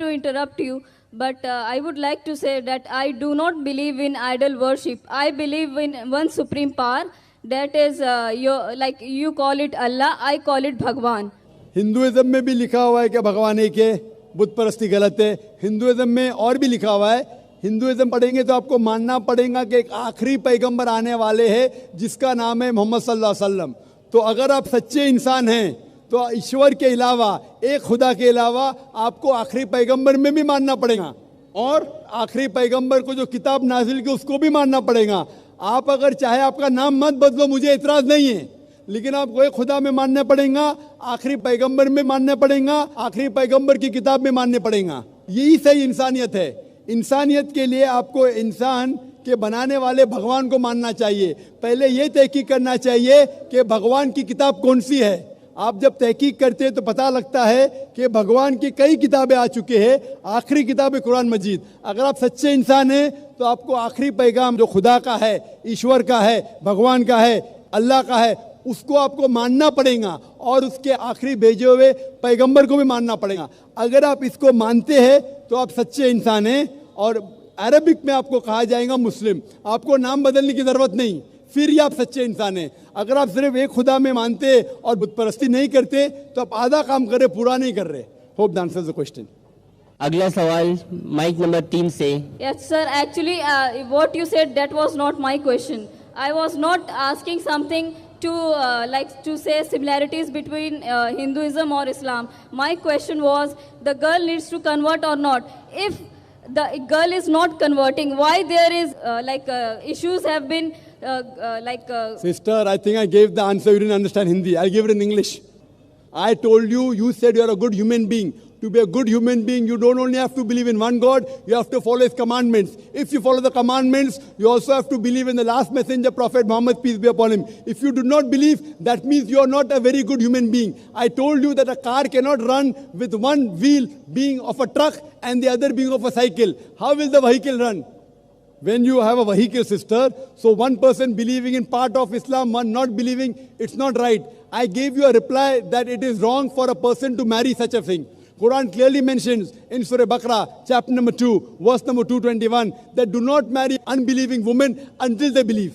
to interrupt you, but I would like to say that I do not believe in idol worship. I believe in one supreme power. That is, like you call it Allah, I call it Bhagwan. Hinduism में भी लिखा हुआ है कि भगवान एक है, बुत परस्ती गलत है। हिंदुइज्म में और भी लिखा हुआ है, हिंदुइज्म पढ़ेंगे तो आपको मानना पड़ेगा कि एक आखिरी पैगंबर आने वाले हैं जिसका नाम है मोहम्मद सल्लल्लाहु अलैहि वसल्लम। तो अगर आप सच्चे इंसान हैं तो ईश्वर के अलावा, एक खुदा के अलावा आपको आखिरी पैगंबर में भी मानना पड़ेगा, और आखिरी पैगंबर को जो किताब नाजिल की उसको भी मानना पड़ेगा। आप अगर चाहे आपका नाम मत बदलो, मुझे इतराज नहीं है, लेकिन आपको एक खुदा में मानना पड़ेगा, आखिरी पैगंबर में मानना पड़ेगा, आखिरी पैगंबर की किताब में मानना पड़ेगा। यही सही इंसानियत है। इंसानियत के लिए आपको इंसान के बनाने वाले भगवान को मानना चाहिए। पहले ये तहकीक करना चाहिए कि भगवान की किताब कौन सी है। आप जब तहकीक करते हैं तो पता लगता है कि भगवान की कई किताबें आ चुके हैं, आखिरी किताब है कुरान मजीद। अगर आप सच्चे इंसान हैं तो आपको आखिरी पैगाम जो खुदा का है, ईश्वर का है, भगवान का है, अल्लाह का है, उसको आपको मानना पड़ेगा, और उसके आखिरी भेजे हुए पैगंबर को भी मानना पड़ेगा। अगर आप इसको मानते हैं तो आप सच्चे इंसान हैं, और अरबिक में आपको कहा जाएगा मुस्लिम। आपको नाम बदलने की ज़रूरत नहीं, फिर ही आप सच्चे इंसान हैं। अगर आप सिर्फ एक खुदा में मानते और बुत परस्ती नहीं करते तो आप आधा काम कर रहे, पूरा नहीं कर रहे। Hope that answers the question. अगला सवाल माइक नंबर 3 से। Yes, sir. Actually, what you said, that was not my question. I was not asking something to like to say similarities between Hinduism or Islam. My question was, the girl needs to convert or not. If the girl is not converting, why there is issues have been Sister, I think I gave the answer. You didn't understand Hindi. I'll give it in English. I told you, you said you're a good human being. To be a good human being, you don't only have to believe in one God, you have to follow His commandments. If you follow the commandments, you also have to believe in the last messenger, Prophet Muhammad, peace be upon him. If you do not believe, that means you are not a very good human being. I told you that a car cannot run with one wheel being of a truck and the other being of a cycle. How will the vehicle run? When you have a vehicle, sister, so one person believing in part of Islam, one not believing, it's not right. I gave you a reply that it is wrong for a person to marry such a thing. Quran clearly mentions in Surah Baqarah, chapter number 2, verse number 221, that do not marry unbelieving women until they believe.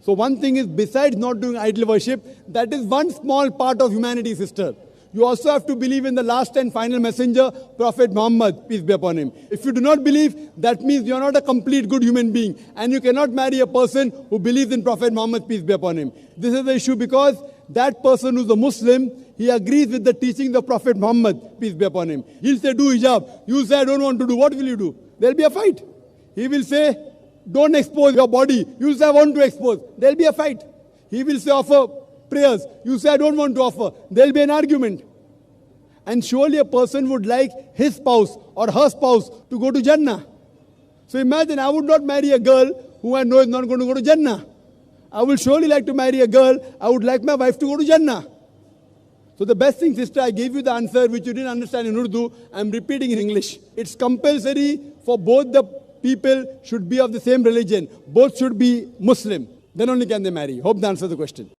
So one thing is, besides not doing idol worship, that is one small part of humanity, sister. You also have to believe in the last and final messenger, Prophet Muhammad, peace be upon him. If you do not believe, that means you are not a complete good human being, and you cannot marry a person who believes in Prophet Muhammad, peace be upon him. This is the issue, because that person who's a Muslim, he agrees with the teaching of Prophet Muhammad, peace be upon him. He'll say, do hijab. You say, I don't want to do. What will you do? There'll be a fight. He will say, don't expose your body. You say, I want to expose. There'll be a fight. He will say, offer prayers. You say, I don't want to offer. There'll be an argument. And surely a person would like his spouse or her spouse to go to Jannah. So imagine, I would not marry a girl who I know is not going to go to Jannah. I will surely like to marry a girl. I would like my wife to go to Jannah. So the best thing, sister, I gave you the answer which you didn't understand in Urdu. I'm repeating in English. It's compulsory for both the people should be of the same religion. Both should be Muslim. Then only can they marry. Hope that answers the question.